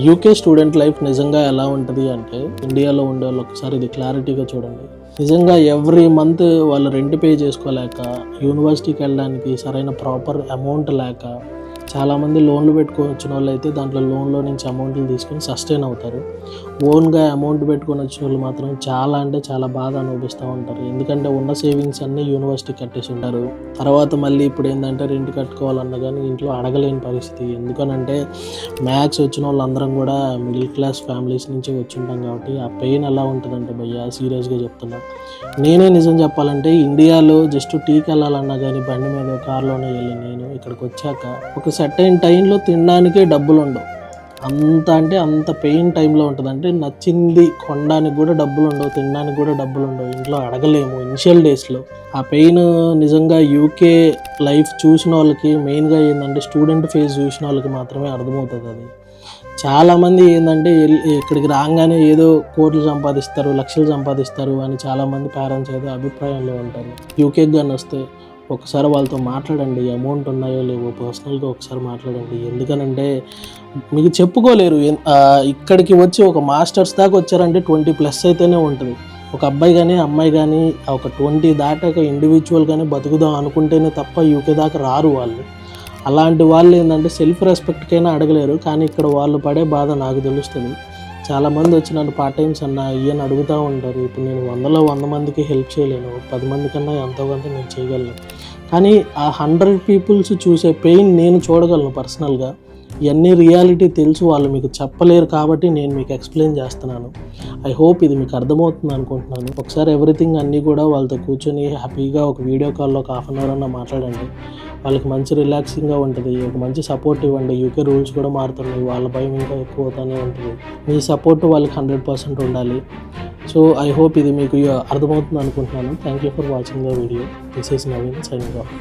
UK student life నిజంగా ఎలా ఉంటుంది అంటే, ఇండియాలో ఉండే వాళ్ళు ఒకసారి ఇది క్లారిటీగా చూడండి. నిజంగా ఎవ్రీ మంత్ వాళ్ళు రెంట్ పే చేసుకోలేక, యూనివర్సిటీకి వెళ్ళడానికి సరైన ప్రాపర్ అమౌంట్ లేక, చాలామంది లోన్లు పెట్టుకొని వచ్చిన వాళ్ళు అయితే దాంట్లో లోన్లో నుంచి అమౌంట్లు తీసుకొని సస్టైన్ అవుతారు. ఓన్గా అమౌంట్ పెట్టుకొని వచ్చిన వాళ్ళు మాత్రం చాలా అంటే చాలా బాధ అనుభవిస్తూ ఉంటారు. ఎందుకంటే ఉన్న సేవింగ్స్ అన్నీ యూనివర్సిటీ కట్టేసి ఉంటారు. తర్వాత మళ్ళీ ఇప్పుడు ఏంటంటే రెంట్ కట్టుకోవాలన్నా కానీ ఇంట్లో అడగలేని పరిస్థితి. ఎందుకనంటే మ్యాథ్స్ వచ్చిన వాళ్ళందరం కూడా మిడిల్ క్లాస్ ఫ్యామిలీస్ నుంచి వచ్చి ఉంటాం కాబట్టి ఆ పెయిన్ ఎలా ఉంటుందంటే భయ్యా, సీరియస్గా చెప్తున్నా. నేనే నిజం చెప్పాలంటే ఇండియాలో జస్ట్ టీకి వెళ్ళాలన్నా కానీ బండి మీద కార్లోనే వెళ్ళి నేను ఇక్కడికి వచ్చాక ఒక సర్టైన్ టైంలో తినడానికే డబ్బులు ఉండవు. అంత పెయిన్ టైంలో ఉంటుంది. అంటే నచ్చింది కొనడానికి కూడా డబ్బులు ఉండవు, తినడానికి కూడా డబ్బులు ఉండవు, ఇంట్లో అడగలేము ఇనిషియల్ డేస్లో. ఆ పెయిన్ నిజంగా యూకే లైఫ్ చూసిన వాళ్ళకి, మెయిన్గా ఏంటంటే స్టూడెంట్ ఫేజ్ చూసిన వాళ్ళకి మాత్రమే అర్థమవుతుంది. అది చాలామంది ఏంటంటే ఇక్కడికి రాగానే ఏదో కోట్లు సంపాదిస్తారు, లక్షలు సంపాదిస్తారు అని చాలామంది పేరెంట్స్ అయితే అభిప్రాయంలో ఉంటారు. యూకేకి కానీ వస్తే ఒకసారి వాళ్ళతో మాట్లాడండి, అమౌంట్ ఉన్నాయో లేవో పర్సనల్గా ఒకసారి మాట్లాడండి. ఎందుకనంటే మీకు చెప్పుకోలేరు. ఇక్కడికి వచ్చి ఒక మాస్టర్స్ దాకా వచ్చారంటే 20+ అయితేనే ఉంటుంది. ఒక అబ్బాయి కానీ అమ్మాయి కానీ ఒక 20 దాటాక ఇండివిజువల్ కానీ బతుకుదాం అనుకుంటేనే తప్ప యూకే దాకా రారు వాళ్ళు. అలాంటి వాళ్ళు ఏంటంటే సెల్ఫ్ రెస్పెక్ట్కైనా అడగలేరు. కానీ ఇక్కడ వాళ్ళు పడే బాధ నాకు తెలుస్తుంది. చాలామంది వచ్చి నన్ను పార్ట్ టైమ్స్ అన్న ఇవన్నీ అడుగుతూ ఉంటారు. ఇప్పుడు నేను 100 మందికి హెల్ప్ చేయలేను, 10 మంది కన్నా ఎంతో కొంత నేను చేయగలను. కానీ ఆ 100 పీపుల్స్ చూసే పెయిన్ నేను చూడగలను పర్సనల్గా. ఇవన్నీ రియాలిటీ తెలుసు, వాళ్ళు మీకు చెప్పలేరు కాబట్టి నేను మీకు ఎక్స్ప్లెయిన్ చేస్తున్నాను. ఐ హోప్ ఇది మీకు అర్థమవుతుంది అనుకుంటున్నాను. ఒకసారి ఎవ్రీథింగ్ అన్నీ కూడా వాళ్ళతో కూర్చొని హ్యాపీగా ఒక వీడియో కాల్లో ఒక 1/2 అవర్ అన్నా మాట్లాడండి. వాళ్ళకి మంచి రిలాక్సింగ్గా ఉంటుంది. ఒక మంచి సపోర్ట్ ఇవ్వండి. యూకే రూల్స్ కూడా మారుతున్నాయి, వాళ్ళ భయం ఇంకా ఎక్కువ అవుతూనే ఉంటుంది. మీ సపోర్ట్ వాళ్ళకి 100% ఉండాలి. సో ఐ హోప్ ఇది మీకు అర్థమవుతుంది అనుకుంటున్నాను. Thank you for watching the video. This is Naveen signing off.